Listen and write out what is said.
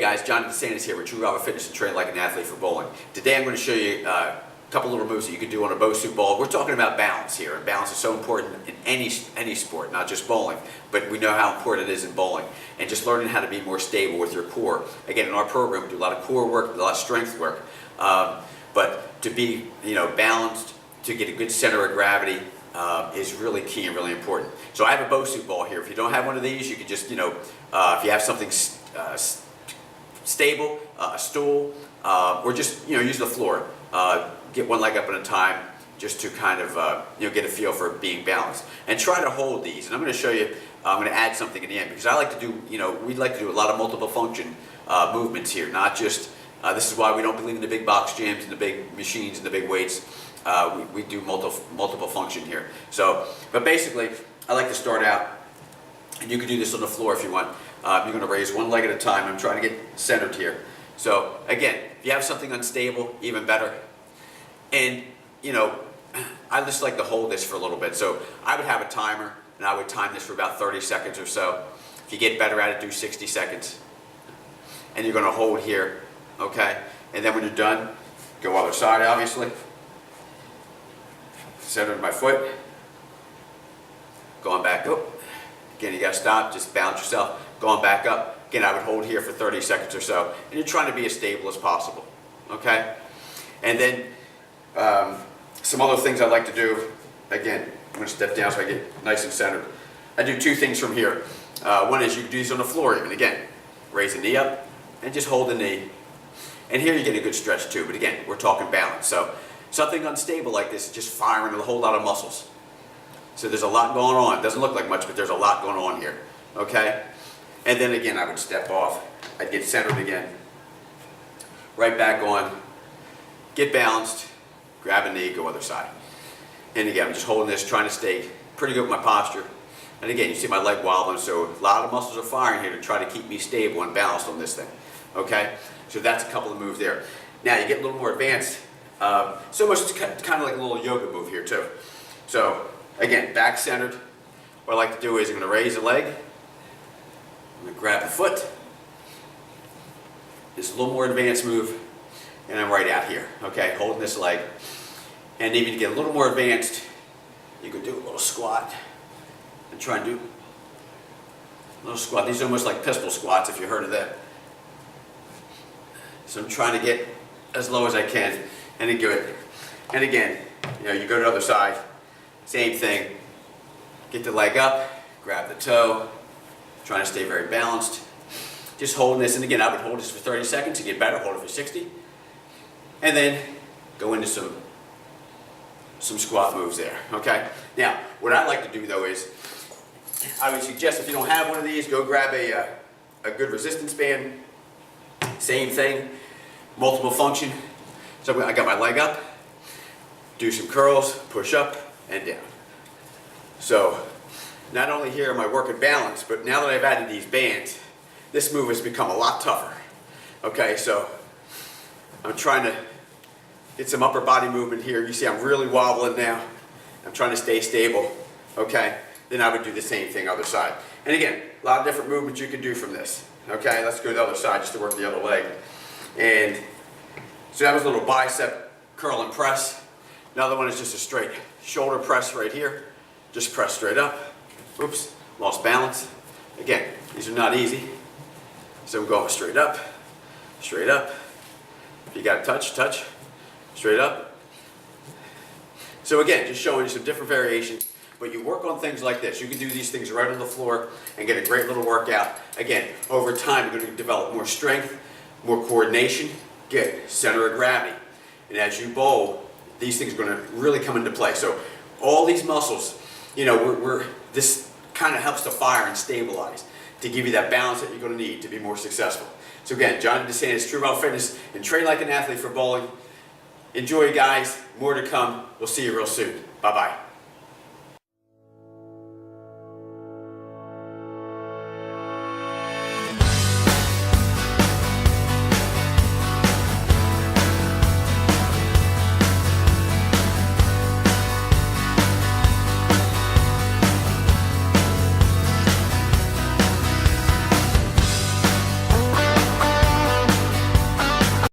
guys, Johnny Santis here with True Robert Fitness and Train Like an Athlete for Bowling. Today I'm going to show you a couple little moves that you can do on a Bosu ball. We're talking about balance here, and balance is so important in any sport, not just bowling, but we know how important it is in bowling. And just learning how to be more stable with your core. Again, in our program we do a lot of core work, a lot of strength work, but to be balanced, to get a good center of gravity is really key and really important. So I have a Bosu ball here. If you don't have one of these, you can just, if you have something stable, a stool, or just, use the floor. Get one leg up at a time just to kind of, get a feel for being balanced. And try to hold these. And I'm going to show you, I'm going to add something in the end because I like to do, we like to do a lot of multiple function movements here, not just, this is why we don't believe in the big box gyms and the big machines and the big weights. We do multiple function here. So, but basically, I like to start out, and you can do this on the floor if you want. You're going to raise one leg at a time. I'm trying to get centered here. So again, if you have something unstable, even better. And I just like to hold this for a little bit. So I would have a timer, and I would time this for about 30 seconds or so. If you get better at it, do 60 seconds. And you're going to hold here, okay? And then when you're done, go other side, obviously. Center my foot. Going back up. Again, you got to stop, just balance yourself. Going back up. Again, I would hold here for 30 seconds or so. And you're trying to be as stable as possible, okay? And then some other things I like to do. Again, I'm going to step down so I get nice and centered. I do two things from here. One is you can do these on the floor even. Again, raise the knee up and just hold the knee. And here you get a good stretch too, but again, we're talking balance. So something unstable like this is just firing a whole lot of muscles. So there's a lot going on. It doesn't look like much, but there's a lot going on here, okay? And then again, I would step off. I'd get centered again. Right back on. Get balanced. Grab a knee, go other side. And again, I'm just holding this, trying to stay pretty good with my posture. And again, you see my leg wobbling, so a lot of muscles are firing here to try to keep me stable and balanced on this thing, okay? So that's a couple of moves there. Now you get a little more advanced. So much it's kind of like a little yoga move here too. So again, back centered. What I like to do is I'm going to raise the leg. I'm going to grab the foot. It's a little more advanced move. And I'm right out here, okay, holding this leg. And even to get a little more advanced, you could do a little squat. And try and do a little squat. These are almost like pistol squats if you heard of that. So I'm trying to get as low as I can. And then good. And again, you go to the other side. Same thing. Get the leg up, grab the toe. Trying to stay very balanced. Just holding this, and again, I would hold this for 30 seconds to get better. Hold it for 60. And then go into some squat moves there, okay? Now, what I like to do though is, I would suggest if you don't have one of these, go grab a good resistance band. Same thing, multiple function. So I got my leg up, do some curls, push up and down. So not only here am I working balance, but now that I've added these bands, this move has become a lot tougher. Okay, so I'm trying to get some upper body movement here. You see I'm really wobbling now. I'm trying to stay stable. Okay, then I would do the same thing other side. And again, a lot of different movements you can do from this. Okay, let's go to the other side just to work the other leg. And so that was a little bicep curl and press. Another one is just a straight shoulder press right here. Just press straight up. Oops, lost balance. Again, these are not easy. So I'm going straight up, straight up. If you got to touch, straight up. So again, just showing you some different variations. But you work on things like this. You can do these things right on the floor and get a great little workout. Again, over time, you're going to develop more strength, more coordination, get center of gravity. And as you bowl, these things are going to really come into play. So all these muscles, this kind of helps to fire and stabilize to give you that balance that you're going to need to be more successful. So again, Johnny DeSantis, True Robert Fitness, and Train Like an Athlete for Bowling. Enjoy, guys. More to come. We'll see you real soon. Bye-bye.